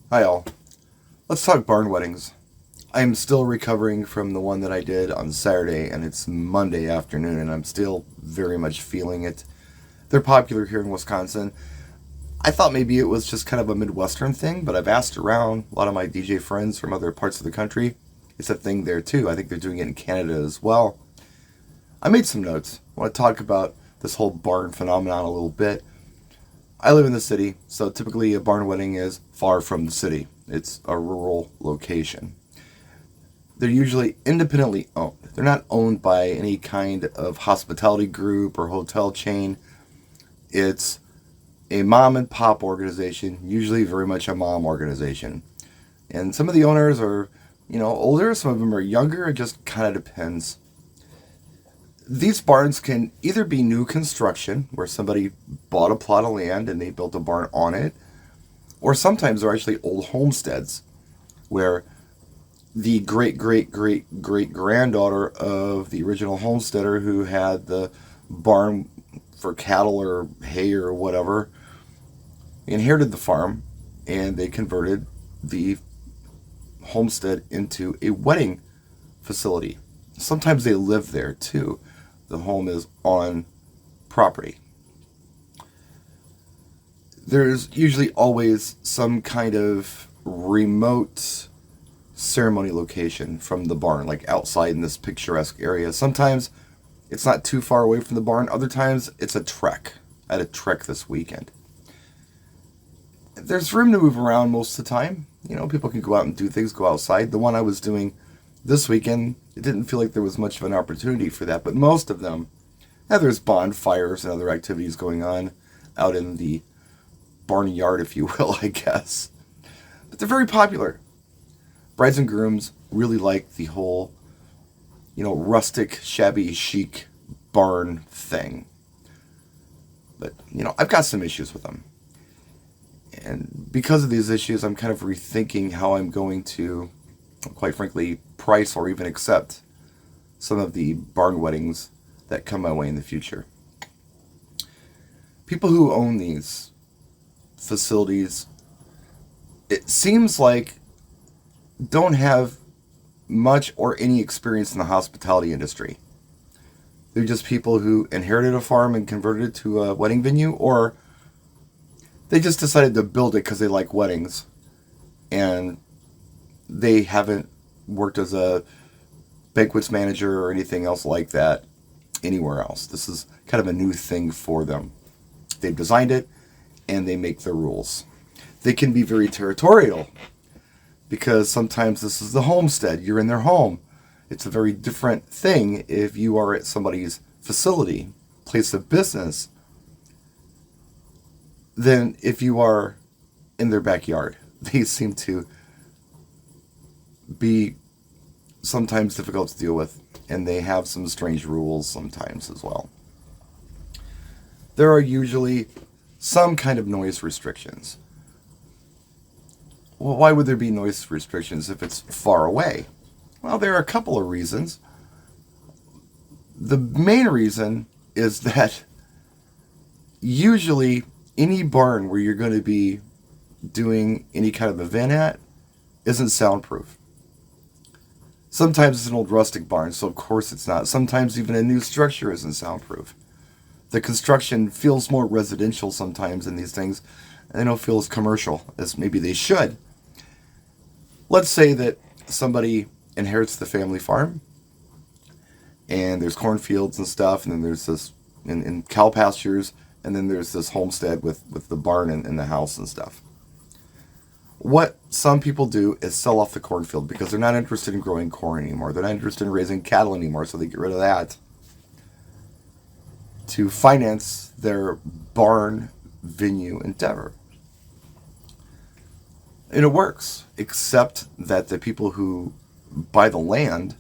Hi all. Let's talk barn weddings. I'm still recovering from the one that I did on Saturday, and it's Monday afternoon, and I'm still very much feeling it. They're popular here in Wisconsin. I thought maybe it was just kind of a Midwestern thing, but I've asked around a lot of my DJ friends from other parts of the country. It's a thing there too. I think they're doing it in Canada as well. I made some notes. I want to talk about this whole barn phenomenon a little bit. I live in the city, so typically a barn wedding is far from the city. It's a rural location. They're usually independently owned. They're not owned by any kind of hospitality group or hotel chain. It's a mom and pop organization, usually very much a mom organization. And some of the owners are, older, some of them are younger. It just kind of depends. These barns can either be new construction, where somebody bought a plot of land and they built a barn on it, or sometimes they're actually old homesteads, where the great great great great granddaughter of the original homesteader who had the barn for cattle or hay or whatever inherited the farm, and they converted the homestead into a wedding facility. Sometimes they live there too. The home is on property. There's usually always some kind of remote ceremony location from the barn, like outside in this picturesque area. Sometimes it's not too far away from the barn, other times it's a trek. I had a trek this weekend. There's room to move around most of the time. People can go out and do things, go outside. The one I was doing this weekend, it didn't feel like there was much of an opportunity for that, but most of them, there's bonfires and other activities going on out in the barnyard, if you will, I guess. But they're very popular. Brides and grooms really like the whole, rustic, shabby, chic barn thing. But, I've got some issues with them. And because of these issues, I'm kind of rethinking how I'm going to, quite frankly, price or even accept some of the barn weddings that come my way in the future. People who own these facilities, it seems like, don't have much or any experience in the hospitality industry. They're just people who inherited a farm and converted it to a wedding venue, or they just decided to build it because they like weddings and they haven't worked as a banquets manager or anything else like that anywhere else. This is kind of a new thing for them. They've designed it and they make the rules. They can be very territorial because sometimes this is the homestead. You're in their home. It's a very different thing if you are at somebody's facility, place of business, than if you are in their backyard. They seem to be sometimes difficult to deal with, and they have some strange rules sometimes as well. There are usually some kind of noise restrictions. Well, why would there be noise restrictions if it's far away? Well, there are a couple of reasons. The main reason is that usually any barn where you're going to be doing any kind of event at isn't soundproof. Sometimes it's an old rustic barn, so of course it's not. Sometimes even a new structure isn't soundproof. The construction feels more residential sometimes in these things, and they don't feel as commercial as maybe they should. Let's say that somebody inherits the family farm, and there's cornfields and stuff, and then there's this, and cow pastures, and then there's this homestead with the barn and the house and stuff. What some people do is sell off the cornfield because they're not interested in growing corn anymore. They're not interested in raising cattle anymore, so they get rid of that to finance their barn venue endeavor. And it works, except that the people who buy the land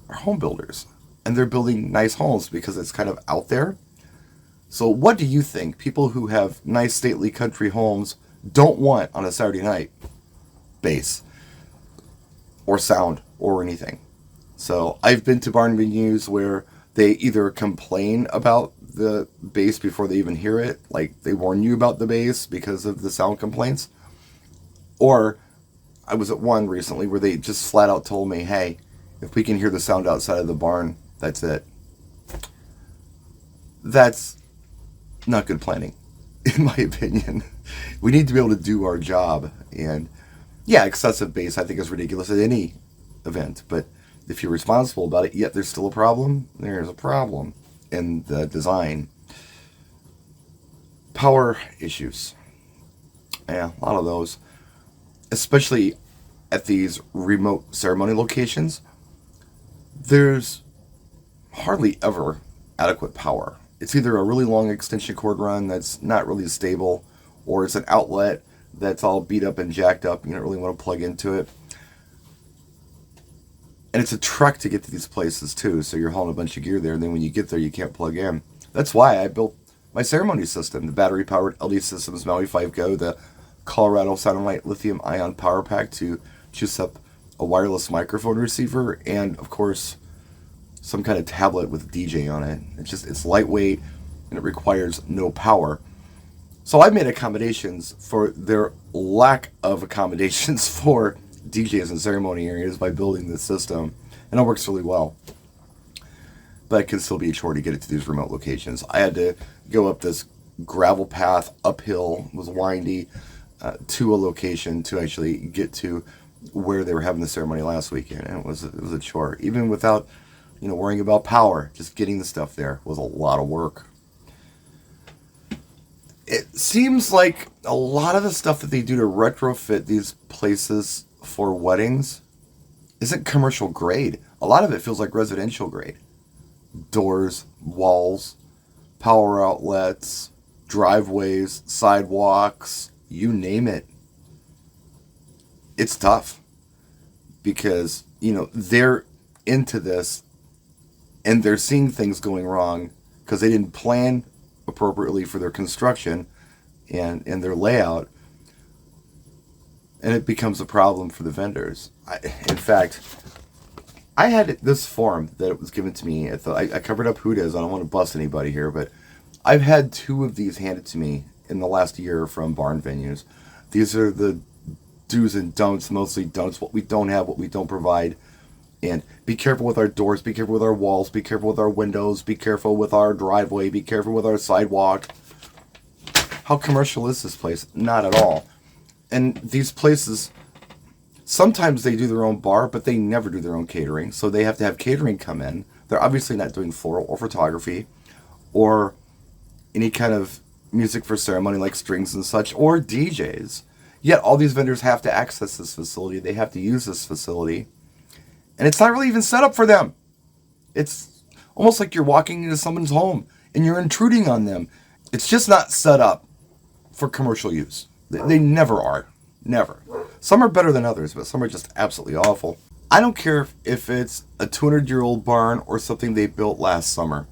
are home builders. And they're building nice homes because it's kind of out there. So what do you think people who have nice stately country homes don't want on a Saturday night? Bass or sound or anything. So I've been to barn venues where they either complain about the bass before they even hear it, like they warn you about the bass because of the sound complaints, Or I was at one recently where they just flat out told me, hey, if we can hear the sound outside of the barn, that's it. That's not good planning, in my opinion. We need to be able to do our job. And yeah, excessive bass I think is ridiculous at any event. But if you're responsible about it, yet there's still a problem, there's a problem in the design. Power issues. Yeah, a lot of those. Especially at these remote ceremony locations, there's hardly ever adequate power. It's either a really long extension cord run that's not really stable, or it's an outlet that's all beat up and jacked up. You don't really want to plug into it. And it's a trek to get to these places too, so you're hauling a bunch of gear there, and then when you get there, you can't plug in. That's why I built my ceremony system, the battery-powered LD Systems Maui 5 Go, the Colorado Satellite lithium-ion power pack to juice up a wireless microphone receiver, and of course, some kind of tablet with DJ on it. It's lightweight, and it requires no power. So I've made accommodations for their lack of accommodations for DJs in ceremony areas by building this system, and it works really well. But it can still be a chore to get it to these remote locations. I had to go up this gravel path uphill, it was windy, to a location to actually get to where they were having the ceremony last weekend, and it was a chore. Even without, worrying about power, just getting the stuff there was a lot of work. It seems like a lot of the stuff that they do to retrofit these places for weddings isn't commercial grade. A lot of it feels like residential grade. Doors, walls, power outlets, driveways, sidewalks, you name it. It's tough because, they're into this and they're seeing things going wrong because they didn't plan appropriately for their construction and their layout, and it becomes a problem for the vendors. In fact, I had this form that was given to me I covered up who it is. I don't want to bust anybody here, but I've had 2 of these handed to me in the last year from barn venues. These are the do's and don'ts, mostly don'ts, what we don't have, what we don't provide. And be careful with our doors, be careful with our walls, be careful with our windows, be careful with our driveway, be careful with our sidewalk. How commercial is this place? Not at all. And these places, sometimes they do their own bar, but they never do their own catering. So they have to have catering come in. They're obviously not doing floral or photography or any kind of music for ceremony like strings and such, or DJs. Yet all these vendors have to access this facility. They have to use this facility. And it's not really even set up for them. It's almost like you're walking into someone's home and you're intruding on them. It's just not set up for commercial use. They never are. Never. Some are better than others, but some are just absolutely awful. I don't care if it's a 200-year-old barn or something they built last summer.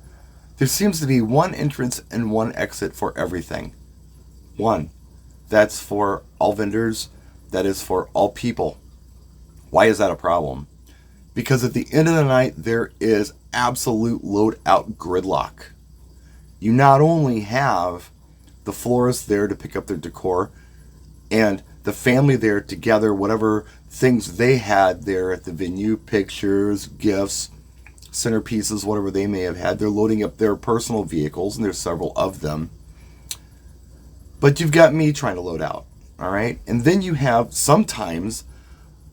There seems to be one entrance and one exit for everything. One. That's for all vendors. That is for all people. Why is that a problem? Because at the end of the night, there is absolute load-out gridlock. You not only have the florists there to pick up their decor, and the family there to gather whatever things they had there at the venue, pictures, gifts, centerpieces, whatever they may have had. They're loading up their personal vehicles, and there's several of them. But you've got me trying to load out, all right? And then you have sometimes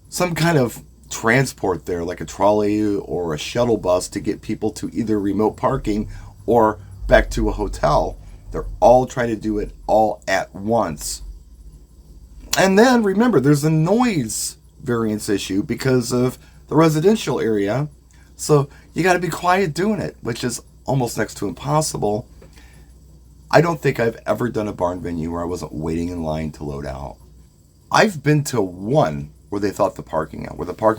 some kind of transport there, like a trolley or a shuttle bus to get people to either remote parking or back to a hotel. They're all trying to do it all at once. And then remember, there's a noise variance issue because of the residential area. So you got to be quiet doing it, which is almost next to impossible. I don't think I've ever done a barn venue where I wasn't waiting in line to load out. I've been to one where they thought the parking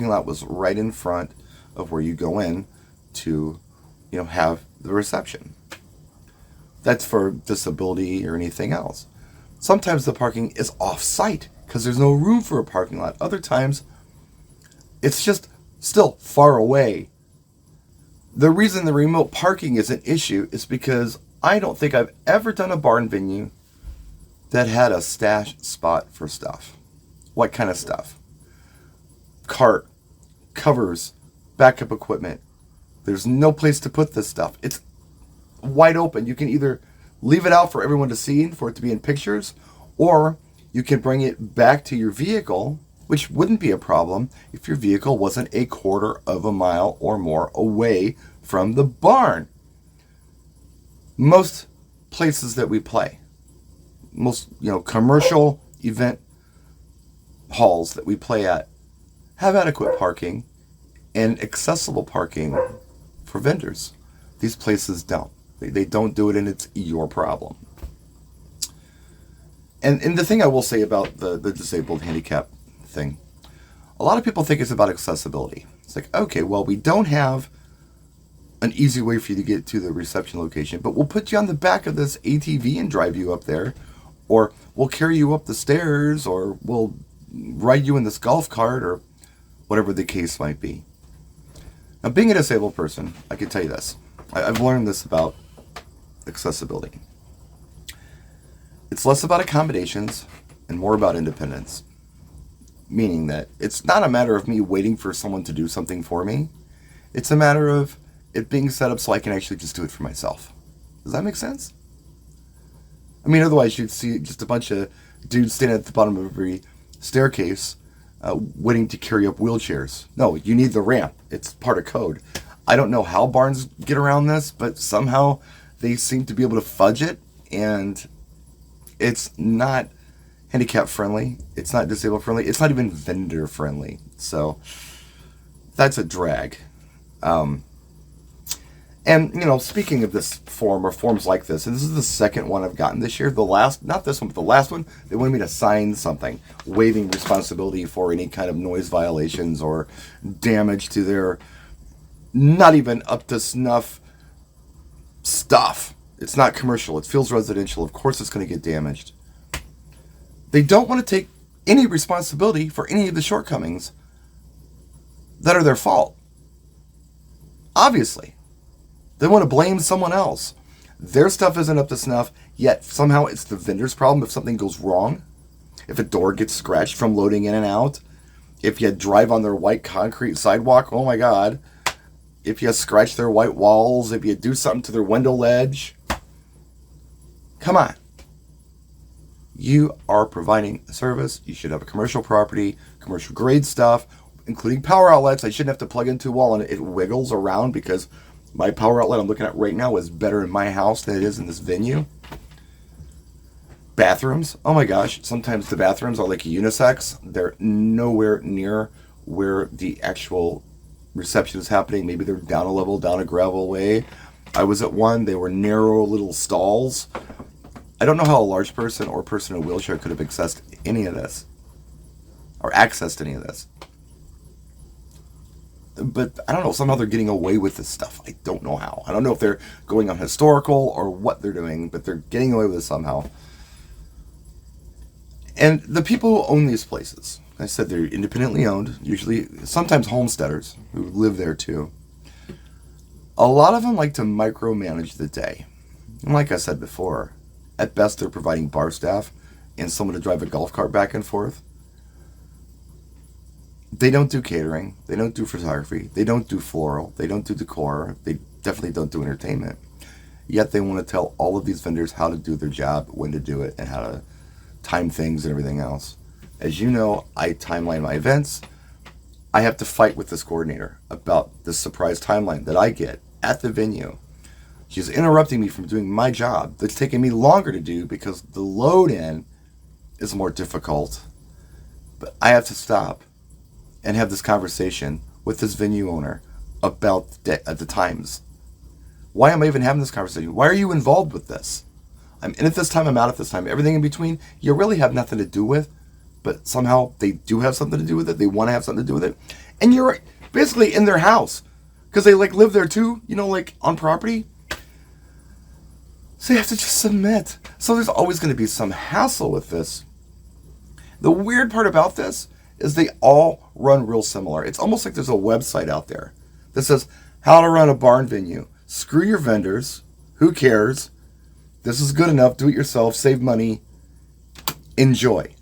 lot was right in front of where you go in to, have the reception. That's for disability or anything else. Sometimes the parking is off-site because there's no room for a parking lot. Other times, it's just still far away. The reason the remote parking is an issue is because I don't think I've ever done a barn venue that had a stash spot for stuff. what kind of stuff? Cart, covers, backup equipment. There's no place to put this stuff. It's wide open. You can either leave it out for everyone to see, for it to be in pictures, or you can bring it back to your vehicle, which wouldn't be a problem if your vehicle wasn't a quarter of a mile or more away from the barn. Most places that we play, most commercial event halls that we play at, have adequate parking and accessible parking for vendors. These places don't. They don't do it, and it's your problem. And the thing I will say about the disabled handicap thing, a lot of people think it's about accessibility. It's like, okay, well, we don't have an easy way for you to get to the reception location, but we'll put you on the back of this ATV and drive you up there, or we'll carry you up the stairs, or we'll ride you in this golf cart, or whatever the case might be. Now, being a disabled person, I can tell you this. I've learned this about accessibility. It's less about accommodations and more about independence. Meaning that it's not a matter of me waiting for someone to do something for me. It's a matter of it being set up so I can actually just do it for myself. Does that make sense? I mean, otherwise you'd see just a bunch of dudes standing at the bottom of every staircase waiting to carry up wheelchairs. No, you need the ramp. It's part of code. I don't know how barns get around this, but somehow they seem to be able to fudge it, and it's not handicap friendly. It's not disabled friendly. It's not even vendor friendly. So that's a drag. And, speaking of this form or forms like this, and this is the second one I've gotten this year. Not this one, but the last one, they wanted me to sign something, waiving responsibility for any kind of noise violations or damage to their not even up to snuff stuff. It's not commercial. It feels residential. Of course it's going to get damaged. They don't want to take any responsibility for any of the shortcomings that are their fault. Obviously. They want to blame someone else. Their stuff isn't up to snuff, yet somehow it's the vendor's problem if something goes wrong. If a door gets scratched from loading in and out. If you drive on their white concrete sidewalk, oh my God. If you scratch their white walls, if you do something to their window ledge. Come on. You are providing a service. You should have a commercial property, commercial grade stuff, including power outlets. I shouldn't have to plug into a wall and it wiggles around because my power outlet I'm looking at right now is better in my house than it is in this venue. Bathrooms. Oh my gosh. Sometimes the bathrooms are like unisex. They're nowhere near where the actual reception is happening. Maybe they're down a level, down a gravel way. I was at one. They were narrow little stalls. I don't know how a large person or a person in a wheelchair could have accessed any of this. Or accessed any of this. But I don't know, somehow they're getting away with this stuff. I don't know how. I don't know if they're going on historical or what they're doing, but they're getting away with it somehow. And the people who own these places, I said they're independently owned, usually, sometimes homesteaders who live there too. A lot of them like to micromanage the day. And like I said before, at best they're providing bar staff and someone to drive a golf cart back and forth. They don't do catering. They don't do photography. They don't do floral. They don't do decor. They definitely don't do entertainment. Yet they want to tell all of these vendors how to do their job, when to do it, and how to time things and everything else. As you know, I timeline my events. I have to fight with this coordinator about this surprise timeline that I get at the venue. She's interrupting me from doing my job that's taking me longer to do because the load in is more difficult. But I have to stop and have this conversation with this venue owner about the times. Why am I even having this conversation? Why are you involved with this? I'm in at this time, I'm out at this time. Everything in between, you really have nothing to do with, but somehow they do have something to do with it. They want to have something to do with it. And you're basically in their house because they live there too, on property. So you have to just submit. So there's always going to be some hassle with this. The weird part about this is they all run real similar. It's almost like there's a website out there that says how to run a barn venue. Screw your vendors. Who cares? This is good enough. Do it yourself. Save money. Enjoy.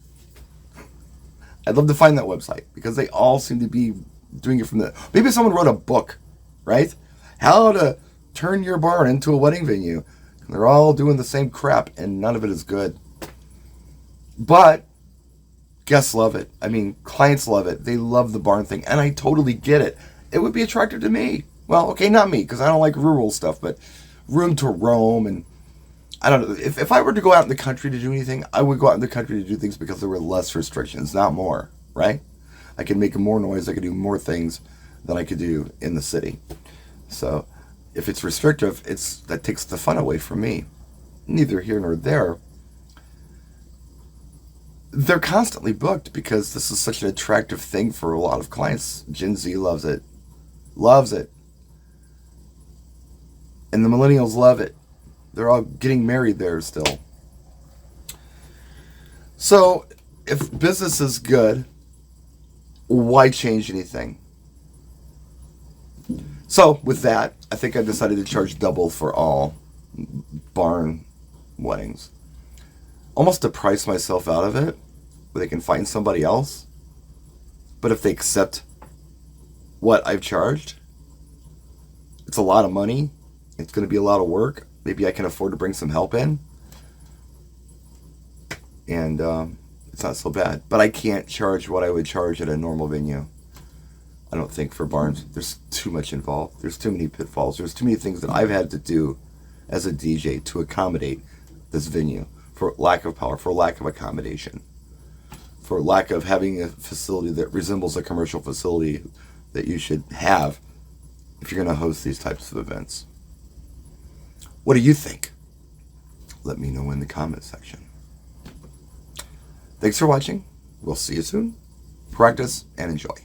I'd love to find that website because they all seem to be doing it from the. Maybe someone wrote a book, right? How to turn your barn into a wedding venue. And they're all doing the same crap, and none of it is good. But guests love it. I mean, clients love it. They love the barn thing, and I totally get it. It would be attractive to me. Well, okay, not me, because I don't like rural stuff, but room to roam, and I don't know. If I were to go out in the country to do anything, I would go out in the country to do things because there were less restrictions, not more, right? I could make more noise. I could do more things than I could do in the city. So if it's restrictive, that takes the fun away from me. Neither here nor there. They're constantly booked because this is such an attractive thing for a lot of clients. Gen Z loves it. Loves it. And the millennials love it. They're all getting married there still. So, if business is good, why change anything? So, with that, I think I decided to charge double for all barn weddings. Almost to price myself out of it, where they can find somebody else. But if they accept what I've charged, it's a lot of money. It's going to be a lot of work. Maybe I can afford to bring some help in. And it's not so bad. But I can't charge what I would charge at a normal venue. I don't think for barns. There's too much involved. There's too many pitfalls. There's too many things that I've had to do as a DJ to accommodate this venue. For lack of power, for lack of accommodation. For lack of having a facility that resembles a commercial facility that you should have if you're going to host these types of events. What do you think? Let me know in the comment section. Thanks for watching. We'll see you soon. Practice and enjoy.